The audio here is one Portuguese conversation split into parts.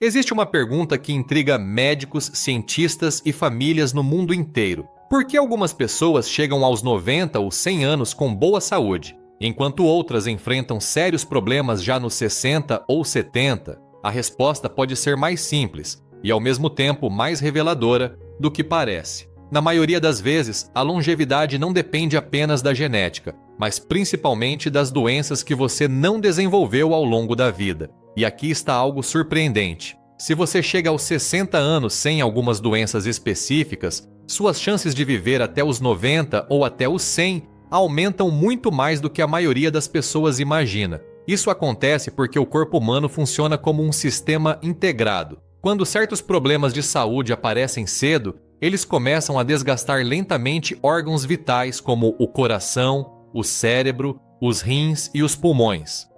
Existe uma pergunta que intriga médicos, cientistas e famílias no mundo inteiro. Por que algumas pessoas chegam aos 90 ou 100 anos com boa saúde, enquanto outras enfrentam sérios problemas já nos 60 ou 70? A resposta pode ser mais simples e, ao mesmo tempo, mais reveladora do que parece. Na maioria das vezes, a longevidade não depende apenas da genética, mas principalmente das doenças que você não desenvolveu ao longo da vida. E aqui está algo surpreendente. Se você chega aos 60 anos sem algumas doenças específicas, suas chances de viver até os 90 ou até os 100 aumentam muito mais do que a maioria das pessoas imagina. Isso acontece porque o corpo humano funciona como um sistema integrado. Quando certos problemas de saúde aparecem cedo, eles começam a desgastar lentamente órgãos vitais como o coração, o cérebro, os rins e os pulmões.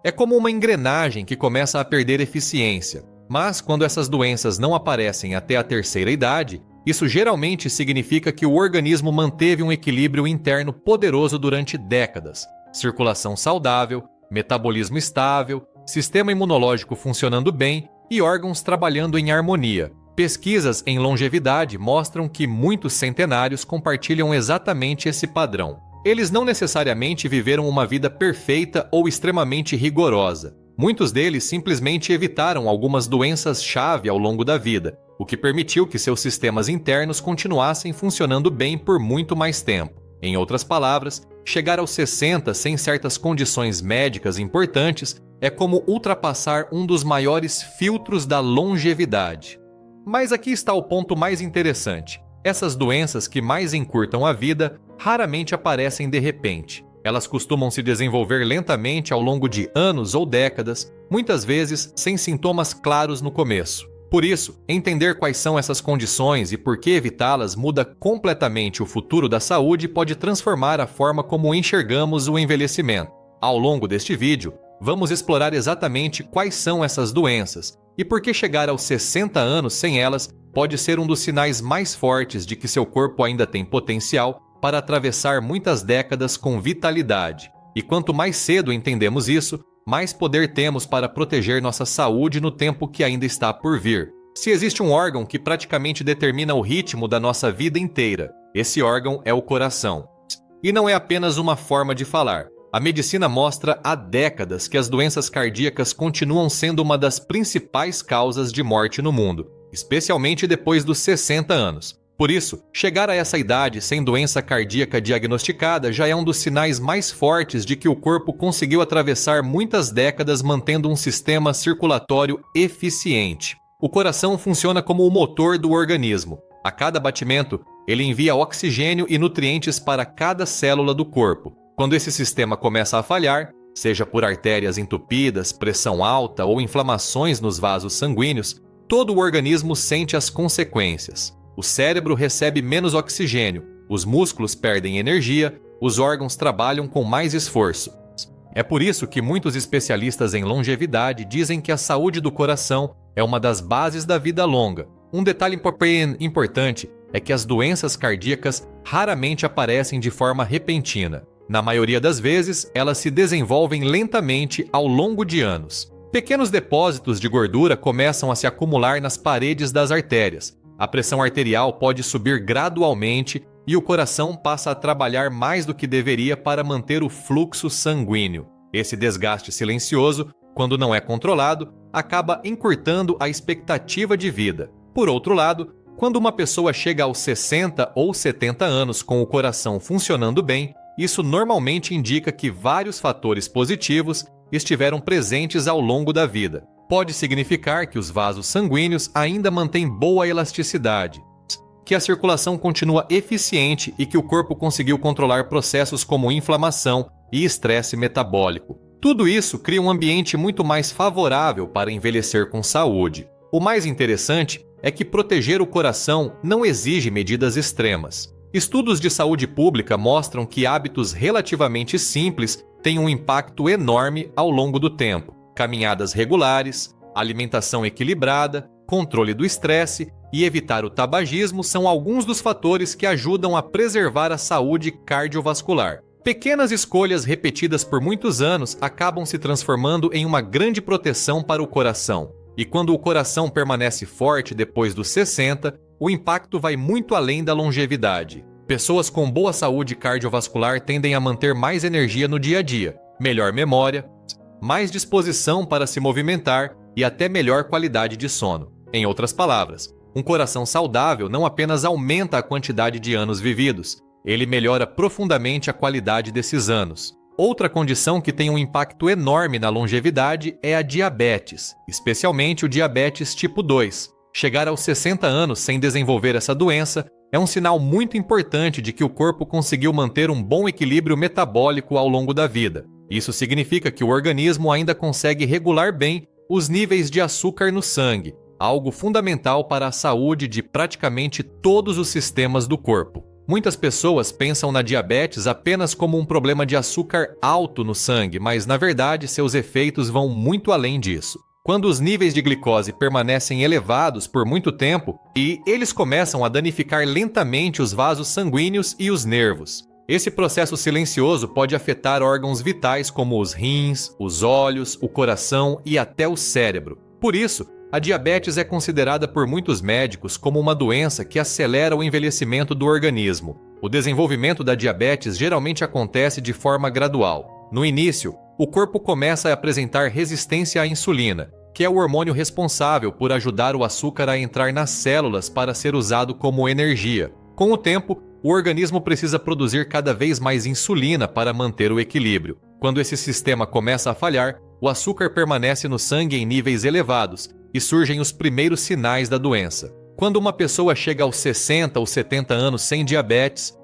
É como uma engrenagem que começa a perder eficiência. Mas quando essas doenças não aparecem até a terceira idade, isso geralmente significa que o organismo manteve um equilíbrio interno poderoso durante décadas. Circulação saudável, metabolismo estável, sistema imunológico funcionando bem e órgãos trabalhando em harmonia. Pesquisas em longevidade mostram que muitos centenários compartilham exatamente esse padrão. Eles não necessariamente viveram uma vida perfeita ou extremamente rigorosa. Muitos deles simplesmente evitaram algumas doenças-chave ao longo da vida, o que permitiu que seus sistemas internos continuassem funcionando bem por muito mais tempo. Em outras palavras, chegar aos 60 sem certas condições médicas importantes é como ultrapassar um dos maiores filtros da longevidade. Mas aqui está o ponto mais interessante. Essas doenças que mais encurtam a vida raramente aparecem de repente. Elas costumam se desenvolver lentamente ao longo de anos ou décadas, muitas vezes sem sintomas claros no começo. Por isso, entender quais são essas condições e por que evitá-las muda completamente o futuro da saúde e pode transformar a forma como enxergamos o envelhecimento. Ao longo deste vídeo, vamos explorar exatamente quais são essas doenças e por que chegar aos 60 anos sem elas pode ser um dos sinais mais fortes de que seu corpo ainda tem potencial para atravessar muitas décadas com vitalidade. E quanto mais cedo entendemos isso, mais poder temos para proteger nossa saúde no tempo que ainda está por vir. Se existe um órgão que praticamente determina o ritmo da nossa vida inteira, esse órgão é o coração. E não é apenas uma forma de falar. A medicina mostra há décadas que as doenças cardíacas continuam sendo uma das principais causas de morte no mundo, especialmente depois dos 60 anos. Por isso, chegar a essa idade sem doença cardíaca diagnosticada já é um dos sinais mais fortes de que o corpo conseguiu atravessar muitas décadas mantendo um sistema circulatório eficiente. O coração funciona como o motor do organismo. A cada batimento, ele envia oxigênio e nutrientes para cada célula do corpo. Quando esse sistema começa a falhar, seja por artérias entupidas, pressão alta ou inflamações nos vasos sanguíneos, todo o organismo sente as consequências. O cérebro recebe menos oxigênio, os músculos perdem energia, os órgãos trabalham com mais esforço. É por isso que muitos especialistas em longevidade dizem que a saúde do coração é uma das bases da vida longa. Um detalhe importante é que as doenças cardíacas raramente aparecem de forma repentina. Na maioria das vezes, elas se desenvolvem lentamente ao longo de anos. Pequenos depósitos de gordura começam a se acumular nas paredes das artérias. A pressão arterial pode subir gradualmente e o coração passa a trabalhar mais do que deveria para manter o fluxo sanguíneo. Esse desgaste silencioso, quando não é controlado, acaba encurtando a expectativa de vida. Por outro lado, quando uma pessoa chega aos 60 ou 70 anos com o coração funcionando bem, isso normalmente indica que vários fatores positivos estiveram presentes ao longo da vida. Pode significar que os vasos sanguíneos ainda mantêm boa elasticidade, que a circulação continua eficiente e que o corpo conseguiu controlar processos como inflamação e estresse metabólico. Tudo isso cria um ambiente muito mais favorável para envelhecer com saúde. O mais interessante é que proteger o coração não exige medidas extremas. Estudos de saúde pública mostram que hábitos relativamente simples têm um impacto enorme ao longo do tempo. Caminhadas regulares, alimentação equilibrada, controle do estresse e evitar o tabagismo são alguns dos fatores que ajudam a preservar a saúde cardiovascular. Pequenas escolhas repetidas por muitos anos acabam se transformando em uma grande proteção para o coração. E quando o coração permanece forte depois dos 60, o impacto vai muito além da longevidade. Pessoas com boa saúde cardiovascular tendem a manter mais energia no dia a dia, melhor memória, mais disposição para se movimentar e até melhor qualidade de sono. Em outras palavras, um coração saudável não apenas aumenta a quantidade de anos vividos, ele melhora profundamente a qualidade desses anos. Outra condição que tem um impacto enorme na longevidade é a diabetes, especialmente o diabetes tipo 2. Chegar aos 60 anos sem desenvolver essa doença é um sinal muito importante de que o corpo conseguiu manter um bom equilíbrio metabólico ao longo da vida. Isso significa que o organismo ainda consegue regular bem os níveis de açúcar no sangue, algo fundamental para a saúde de praticamente todos os sistemas do corpo. Muitas pessoas pensam na diabetes apenas como um problema de açúcar alto no sangue, mas na verdade seus efeitos vão muito além disso. Quando os níveis de glicose permanecem elevados por muito tempo, eles começam a danificar lentamente os vasos sanguíneos e os nervos. Esse processo silencioso pode afetar órgãos vitais como os rins, os olhos, o coração e até o cérebro. Por isso, a diabetes é considerada por muitos médicos como uma doença que acelera o envelhecimento do organismo. O desenvolvimento da diabetes geralmente acontece de forma gradual. No início, o corpo começa a apresentar resistência à insulina, que é o hormônio responsável por ajudar o açúcar a entrar nas células para ser usado como energia. Com o tempo, o organismo precisa produzir cada vez mais insulina para manter o equilíbrio. Quando esse sistema começa a falhar, o açúcar permanece no sangue em níveis elevados e surgem os primeiros sinais da doença. Quando uma pessoa chega aos 60 ou 70 anos sem diabetes,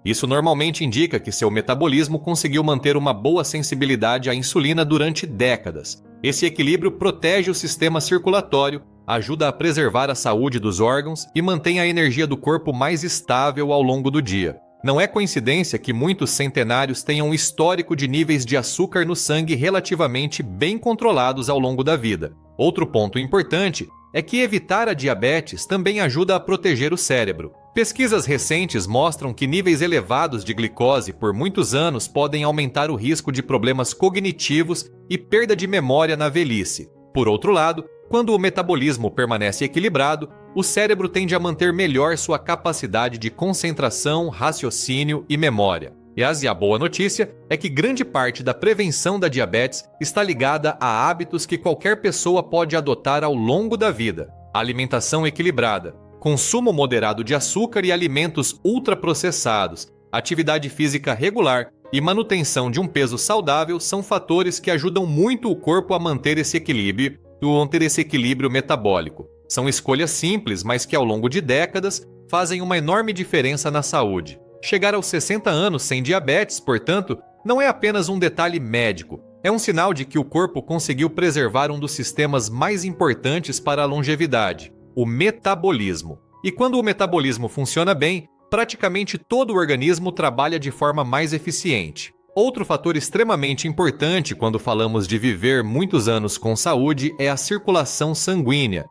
isso normalmente indica que seu metabolismo conseguiu manter uma boa sensibilidade à insulina durante décadas. Esse equilíbrio protege o sistema circulatório, ajuda a preservar a saúde dos órgãos e mantém a energia do corpo mais estável ao longo do dia. Não é coincidência que muitos centenários tenham um histórico de níveis de açúcar no sangue relativamente bem controlados ao longo da vida. Outro ponto importante é que evitar a diabetes também ajuda a proteger o cérebro. Pesquisas recentes mostram que níveis elevados de glicose por muitos anos podem aumentar o risco de problemas cognitivos e perda de memória na velhice. Por outro lado, quando o metabolismo permanece equilibrado, o cérebro tende a manter melhor sua capacidade de concentração, raciocínio e memória. E a boa notícia é que grande parte da prevenção da diabetes está ligada a hábitos que qualquer pessoa pode adotar ao longo da vida. Alimentação equilibrada, consumo moderado de açúcar e alimentos ultraprocessados, atividade física regular e manutenção de um peso saudável são fatores que ajudam muito o corpo a manter esse equilíbrio metabólico. São escolhas simples, mas que ao longo de décadas fazem uma enorme diferença na saúde. Chegar aos 60 anos sem diabetes, portanto, não é apenas um detalhe médico, é um sinal de que o corpo conseguiu preservar um dos sistemas mais importantes para a longevidade, o metabolismo. E quando o metabolismo funciona bem, praticamente todo o organismo trabalha de forma mais eficiente. Outro fator extremamente importante quando falamos de viver muitos anos com saúde é a circulação sanguínea,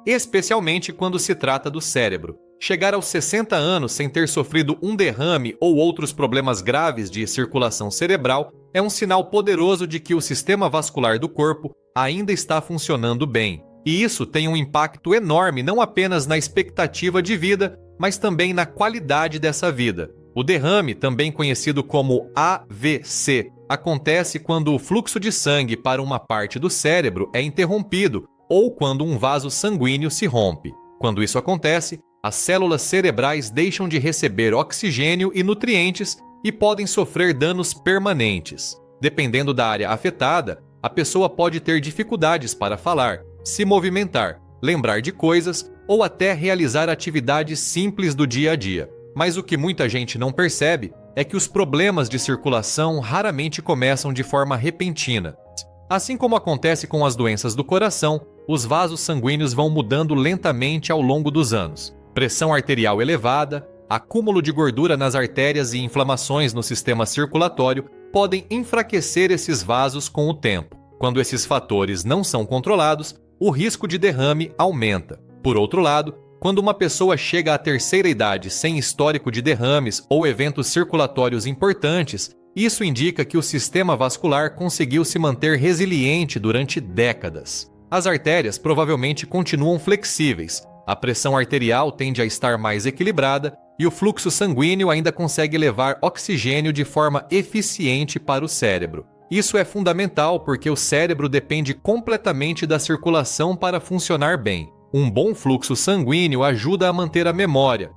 especialmente quando se trata do cérebro. Chegar aos 60 anos sem ter sofrido um derrame ou outros problemas graves de circulação cerebral é um sinal poderoso de que o sistema vascular do corpo ainda está funcionando bem. E isso tem um impacto enorme não apenas na expectativa de vida, mas também na qualidade dessa vida. O derrame, também conhecido como AVC, acontece quando o fluxo de sangue para uma parte do cérebro é interrompido ou quando um vaso sanguíneo se rompe. Quando isso acontece, as células cerebrais deixam de receber oxigênio e nutrientes e podem sofrer danos permanentes. Dependendo da área afetada, a pessoa pode ter dificuldades para falar, se movimentar, lembrar de coisas ou até realizar atividades simples do dia a dia. Mas o que muita gente não percebe é que os problemas de circulação raramente começam de forma repentina. Assim como acontece com as doenças do coração, os vasos sanguíneos vão mudando lentamente ao longo dos anos. Pressão arterial elevada, acúmulo de gordura nas artérias e inflamações no sistema circulatório podem enfraquecer esses vasos com o tempo. Quando esses fatores não são controlados, o risco de derrame aumenta. Por outro lado, quando uma pessoa chega à terceira idade sem histórico de derrames ou eventos circulatórios importantes, isso indica que o sistema vascular conseguiu se manter resiliente durante décadas. As artérias provavelmente continuam flexíveis, a pressão arterial tende a estar mais equilibrada e o fluxo sanguíneo ainda consegue levar oxigênio de forma eficiente para o cérebro. Isso é fundamental porque o cérebro depende completamente da circulação para funcionar bem. Um bom fluxo sanguíneo ajuda a manter a memória,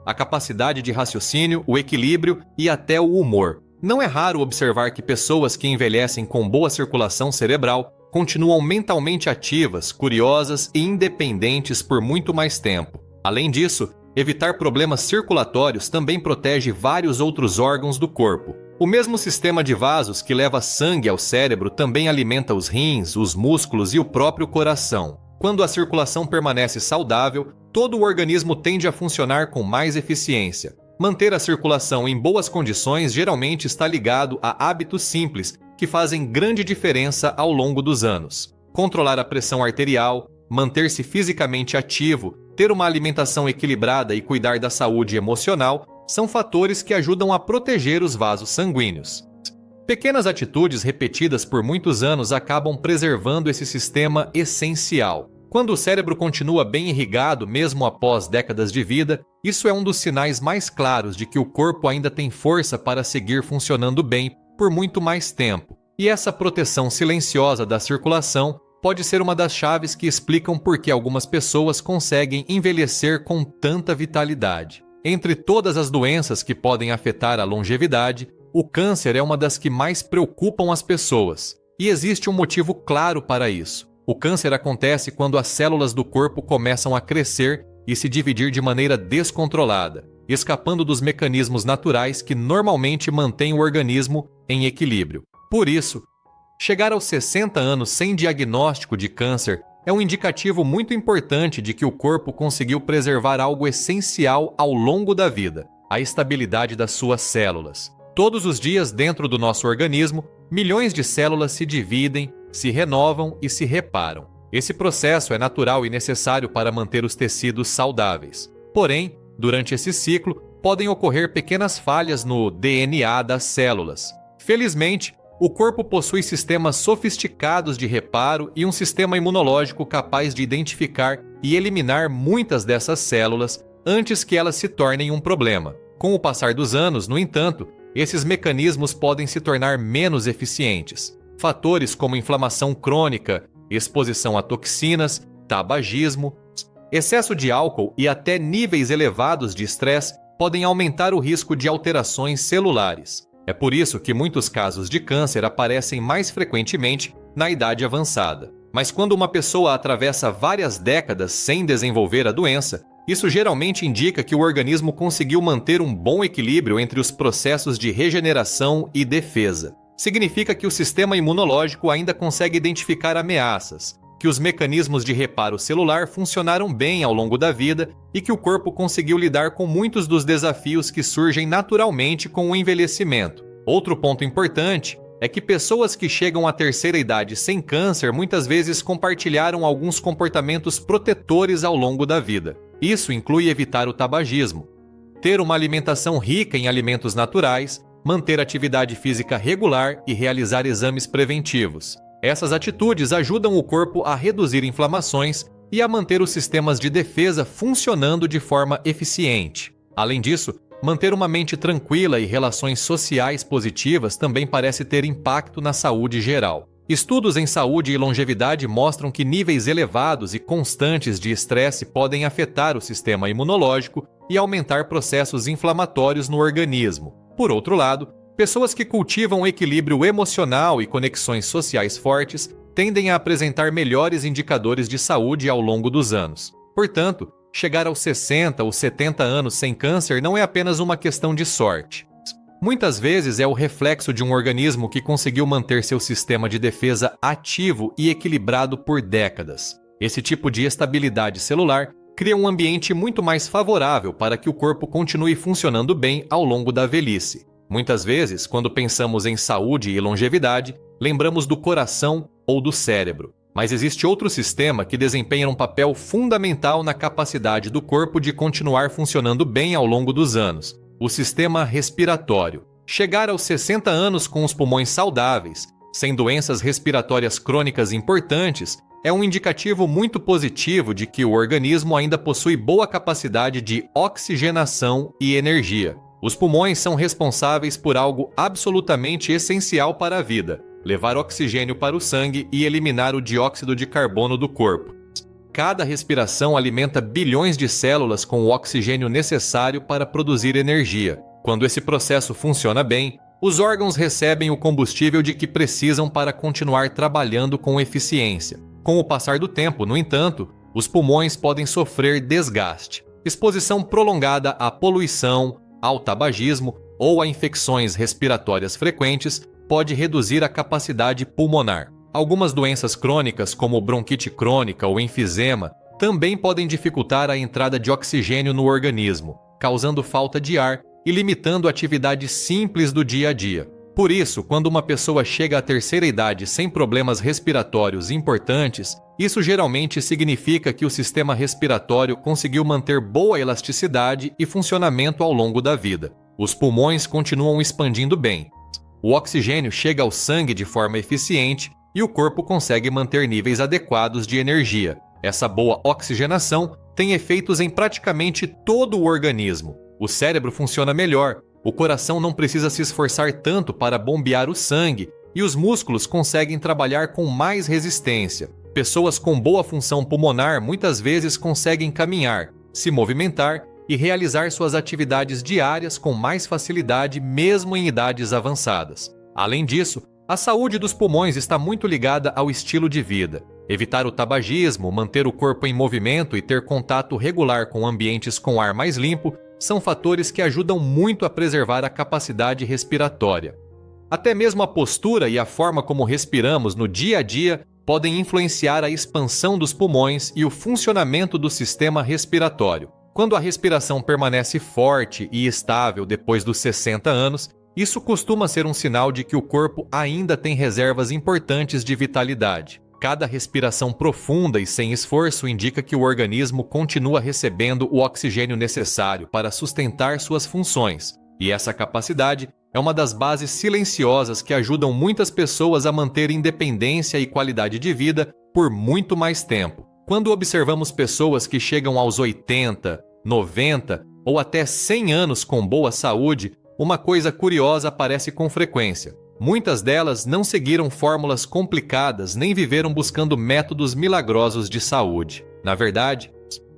a capacidade de raciocínio, o equilíbrio e até o humor. Não é raro observar que pessoas que envelhecem com boa circulação cerebral continuam mentalmente ativas, curiosas e independentes por muito mais tempo. Além disso, evitar problemas circulatórios também protege vários outros órgãos do corpo. O mesmo sistema de vasos que leva sangue ao cérebro também alimenta os rins, os músculos e o próprio coração. Quando a circulação permanece saudável, todo o organismo tende a funcionar com mais eficiência. Manter a circulação em boas condições geralmente está ligado a hábitos simples que fazem grande diferença ao longo dos anos. Controlar a pressão arterial, manter-se fisicamente ativo, ter uma alimentação equilibrada e cuidar da saúde emocional são fatores que ajudam a proteger os vasos sanguíneos. Pequenas atitudes repetidas por muitos anos acabam preservando esse sistema essencial. Quando o cérebro continua bem irrigado mesmo após décadas de vida, isso é um dos sinais mais claros de que o corpo ainda tem força para seguir funcionando bem por muito mais tempo. E essa proteção silenciosa da circulação pode ser uma das chaves que explicam por que algumas pessoas conseguem envelhecer com tanta vitalidade. Entre todas as doenças que podem afetar a longevidade, o câncer é uma das que mais preocupam as pessoas. E existe um motivo claro para isso. O câncer acontece quando as células do corpo começam a crescer e se dividir de maneira descontrolada, escapando dos mecanismos naturais que normalmente mantêm o organismo em equilíbrio. Por isso, chegar aos 60 anos sem diagnóstico de câncer é um indicativo muito importante de que o corpo conseguiu preservar algo essencial ao longo da vida: a estabilidade das suas células. Todos os dias, dentro do nosso organismo, milhões de células se dividem, se renovam e se reparam. Esse processo é natural e necessário para manter os tecidos saudáveis. Porém, durante esse ciclo, podem ocorrer pequenas falhas no DNA das células. Felizmente, o corpo possui sistemas sofisticados de reparo e um sistema imunológico capaz de identificar e eliminar muitas dessas células antes que elas se tornem um problema. Com o passar dos anos, no entanto, esses mecanismos podem se tornar menos eficientes. Fatores como inflamação crônica, exposição a toxinas, tabagismo, excesso de álcool e até níveis elevados de estresse podem aumentar o risco de alterações celulares. É por isso que muitos casos de câncer aparecem mais frequentemente na idade avançada. Mas quando uma pessoa atravessa várias décadas sem desenvolver a doença, isso geralmente indica que o organismo conseguiu manter um bom equilíbrio entre os processos de regeneração e defesa. Significa que o sistema imunológico ainda consegue identificar ameaças, que os mecanismos de reparo celular funcionaram bem ao longo da vida e que o corpo conseguiu lidar com muitos dos desafios que surgem naturalmente com o envelhecimento. Outro ponto importante é que pessoas que chegam à terceira idade sem câncer muitas vezes compartilharam alguns comportamentos protetores ao longo da vida. Isso inclui evitar o tabagismo, ter uma alimentação rica em alimentos naturais, manter atividade física regular e realizar exames preventivos. Essas atitudes ajudam o corpo a reduzir inflamações e a manter os sistemas de defesa funcionando de forma eficiente. Além disso, manter uma mente tranquila e relações sociais positivas também parece ter impacto na saúde geral. Estudos em saúde e longevidade mostram que níveis elevados e constantes de estresse podem afetar o sistema imunológico e aumentar processos inflamatórios no organismo. Por outro lado, pessoas que cultivam equilíbrio emocional e conexões sociais fortes tendem a apresentar melhores indicadores de saúde ao longo dos anos. Portanto, chegar aos 60 ou 70 anos sem câncer não é apenas uma questão de sorte. Muitas vezes é o reflexo de um organismo que conseguiu manter seu sistema de defesa ativo e equilibrado por décadas. Esse tipo de estabilidade celular cria um ambiente muito mais favorável para que o corpo continue funcionando bem ao longo da velhice. Muitas vezes, quando pensamos em saúde e longevidade, lembramos do coração ou do cérebro. Mas existe outro sistema que desempenha um papel fundamental na capacidade do corpo de continuar funcionando bem ao longo dos anos: o sistema respiratório. Chegar aos 60 anos com os pulmões saudáveis, sem doenças respiratórias crônicas importantes, é um indicativo muito positivo de que o organismo ainda possui boa capacidade de oxigenação e energia. Os pulmões são responsáveis por algo absolutamente essencial para a vida: levar oxigênio para o sangue e eliminar o dióxido de carbono do corpo. Cada respiração alimenta bilhões de células com o oxigênio necessário para produzir energia. Quando esse processo funciona bem, os órgãos recebem o combustível de que precisam para continuar trabalhando com eficiência. Com o passar do tempo, no entanto, os pulmões podem sofrer desgaste. Exposição prolongada à poluição, ao tabagismo ou a infecções respiratórias frequentes pode reduzir a capacidade pulmonar. Algumas doenças crônicas, como bronquite crônica ou enfisema, também podem dificultar a entrada de oxigênio no organismo, causando falta de ar e limitando atividades simples do dia a dia. Por isso, quando uma pessoa chega à terceira idade sem problemas respiratórios importantes, isso geralmente significa que o sistema respiratório conseguiu manter boa elasticidade e funcionamento ao longo da vida. Os pulmões continuam expandindo bem. O oxigênio chega ao sangue de forma eficiente e o corpo consegue manter níveis adequados de energia. Essa boa oxigenação tem efeitos em praticamente todo o organismo. O cérebro funciona melhor, o coração não precisa se esforçar tanto para bombear o sangue e os músculos conseguem trabalhar com mais resistência. Pessoas com boa função pulmonar muitas vezes conseguem caminhar, se movimentar e realizar suas atividades diárias com mais facilidade, mesmo em idades avançadas. Além disso, a saúde dos pulmões está muito ligada ao estilo de vida. Evitar o tabagismo, manter o corpo em movimento e ter contato regular com ambientes com ar mais limpo são fatores que ajudam muito a preservar a capacidade respiratória. Até mesmo a postura e a forma como respiramos no dia a dia podem influenciar a expansão dos pulmões e o funcionamento do sistema respiratório. Quando a respiração permanece forte e estável depois dos 60 anos, isso costuma ser um sinal de que o corpo ainda tem reservas importantes de vitalidade. Cada respiração profunda e sem esforço indica que o organismo continua recebendo o oxigênio necessário para sustentar suas funções, e essa capacidade é uma das bases silenciosas que ajudam muitas pessoas a manter independência e qualidade de vida por muito mais tempo. Quando observamos pessoas que chegam aos 80, 90 ou até 100 anos com boa saúde, uma coisa curiosa aparece com frequência. Muitas delas não seguiram fórmulas complicadas nem viveram buscando métodos milagrosos de saúde. Na verdade,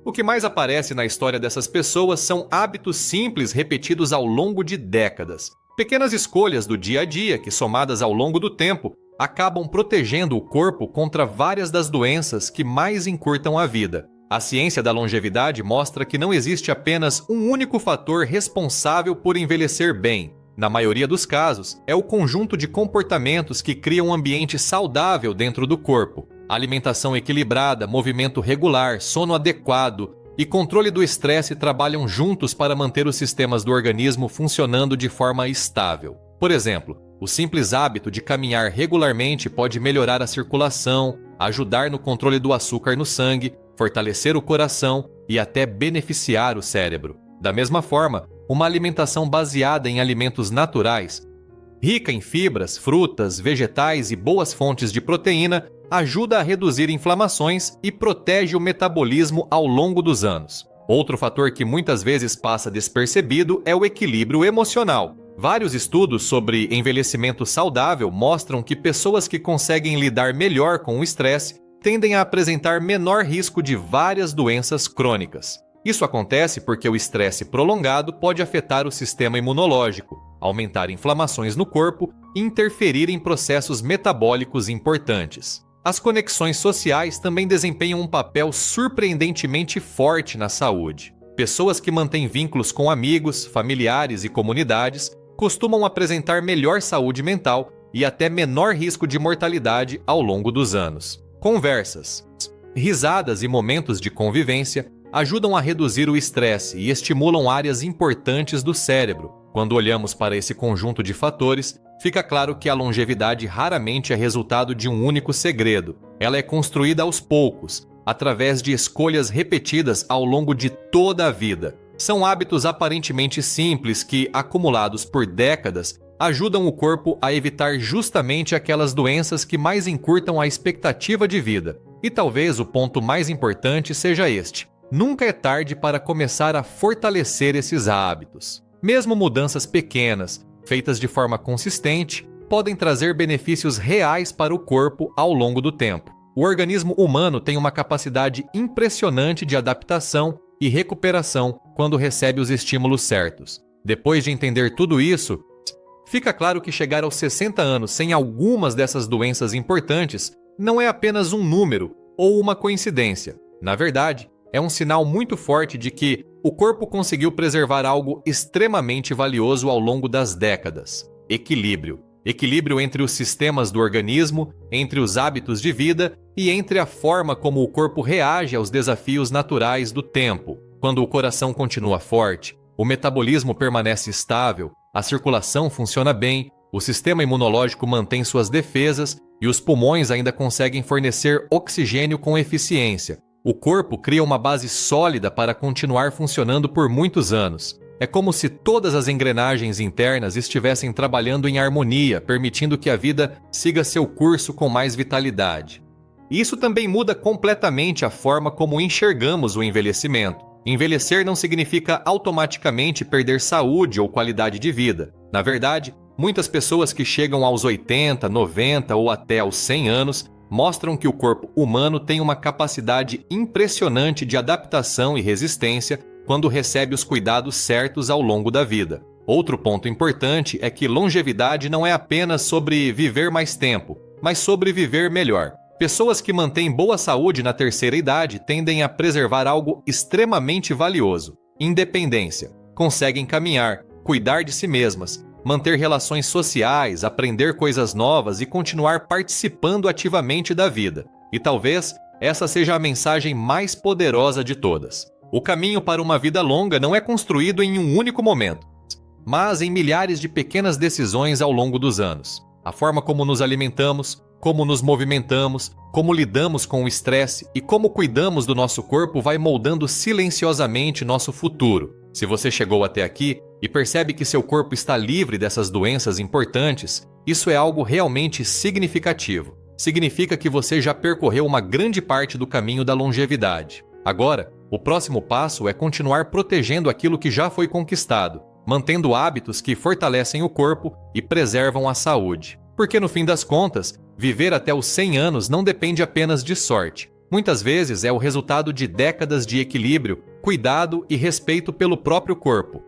o que mais aparece na história dessas pessoas são hábitos simples repetidos ao longo de décadas. Pequenas escolhas do dia a dia que, somadas ao longo do tempo, acabam protegendo o corpo contra várias das doenças que mais encurtam a vida. A ciência da longevidade mostra que não existe apenas um único fator responsável por envelhecer bem. Na maioria dos casos, é o conjunto de comportamentos que criam um ambiente saudável dentro do corpo. Alimentação equilibrada, movimento regular, sono adequado e controle do estresse trabalham juntos para manter os sistemas do organismo funcionando de forma estável. Por exemplo, o simples hábito de caminhar regularmente pode melhorar a circulação, ajudar no controle do açúcar no sangue, fortalecer o coração e até beneficiar o cérebro. Da mesma forma, uma alimentação baseada em alimentos naturais, rica em fibras, frutas, vegetais e boas fontes de proteína, ajuda a reduzir inflamações e protege o metabolismo ao longo dos anos. Outro fator que muitas vezes passa despercebido é o equilíbrio emocional. Vários estudos sobre envelhecimento saudável mostram que pessoas que conseguem lidar melhor com o estresse tendem a apresentar menor risco de várias doenças crônicas. Isso acontece porque o estresse prolongado pode afetar o sistema imunológico, aumentar inflamações no corpo e interferir em processos metabólicos importantes. As conexões sociais também desempenham um papel surpreendentemente forte na saúde. Pessoas que mantêm vínculos com amigos, familiares e comunidades costumam apresentar melhor saúde mental e até menor risco de mortalidade ao longo dos anos. Conversas, risadas e momentos de convivência ajudam a reduzir o estresse e estimulam áreas importantes do cérebro. Quando olhamos para esse conjunto de fatores, fica claro que a longevidade raramente é resultado de um único segredo. Ela é construída aos poucos, através de escolhas repetidas ao longo de toda a vida. São hábitos aparentemente simples que, acumulados por décadas, ajudam o corpo a evitar justamente aquelas doenças que mais encurtam a expectativa de vida. E talvez o ponto mais importante seja este: nunca é tarde para começar a fortalecer esses hábitos. Mesmo mudanças pequenas, feitas de forma consistente, podem trazer benefícios reais para o corpo ao longo do tempo. O organismo humano tem uma capacidade impressionante de adaptação e recuperação quando recebe os estímulos certos. Depois de entender tudo isso, fica claro que chegar aos 60 anos sem algumas dessas doenças importantes não é apenas um número ou uma coincidência. Na verdade, é um sinal muito forte de que o corpo conseguiu preservar algo extremamente valioso ao longo das décadas: equilíbrio. Equilíbrio entre os sistemas do organismo, entre os hábitos de vida e entre a forma como o corpo reage aos desafios naturais do tempo. Quando o coração continua forte, o metabolismo permanece estável, a circulação funciona bem, o sistema imunológico mantém suas defesas e os pulmões ainda conseguem fornecer oxigênio com eficiência. O corpo cria uma base sólida para continuar funcionando por muitos anos. É como se todas as engrenagens internas estivessem trabalhando em harmonia, permitindo que a vida siga seu curso com mais vitalidade. Isso também muda completamente a forma como enxergamos o envelhecimento. Envelhecer não significa automaticamente perder saúde ou qualidade de vida. Na verdade, muitas pessoas que chegam aos 80, 90 ou até aos 100 anos mostram que o corpo humano tem uma capacidade impressionante de adaptação e resistência quando recebe os cuidados certos ao longo da vida. Outro ponto importante é que longevidade não é apenas sobre viver mais tempo, mas sobre viver melhor. Pessoas que mantêm boa saúde na terceira idade tendem a preservar algo extremamente valioso: independência. Conseguem caminhar, cuidar de si mesmas, manter relações sociais, aprender coisas novas e continuar participando ativamente da vida. E talvez essa seja a mensagem mais poderosa de todas. O caminho para uma vida longa não é construído em um único momento, mas em milhares de pequenas decisões ao longo dos anos. A forma como nos alimentamos, como nos movimentamos, como lidamos com o estresse e como cuidamos do nosso corpo vai moldando silenciosamente nosso futuro. Se você chegou até aqui e percebe que seu corpo está livre dessas doenças importantes, isso é algo realmente significativo. Significa que você já percorreu uma grande parte do caminho da longevidade. Agora, o próximo passo é continuar protegendo aquilo que já foi conquistado, mantendo hábitos que fortalecem o corpo e preservam a saúde. Porque no fim das contas, viver até os 100 anos não depende apenas de sorte. Muitas vezes é o resultado de décadas de equilíbrio, cuidado e respeito pelo próprio corpo.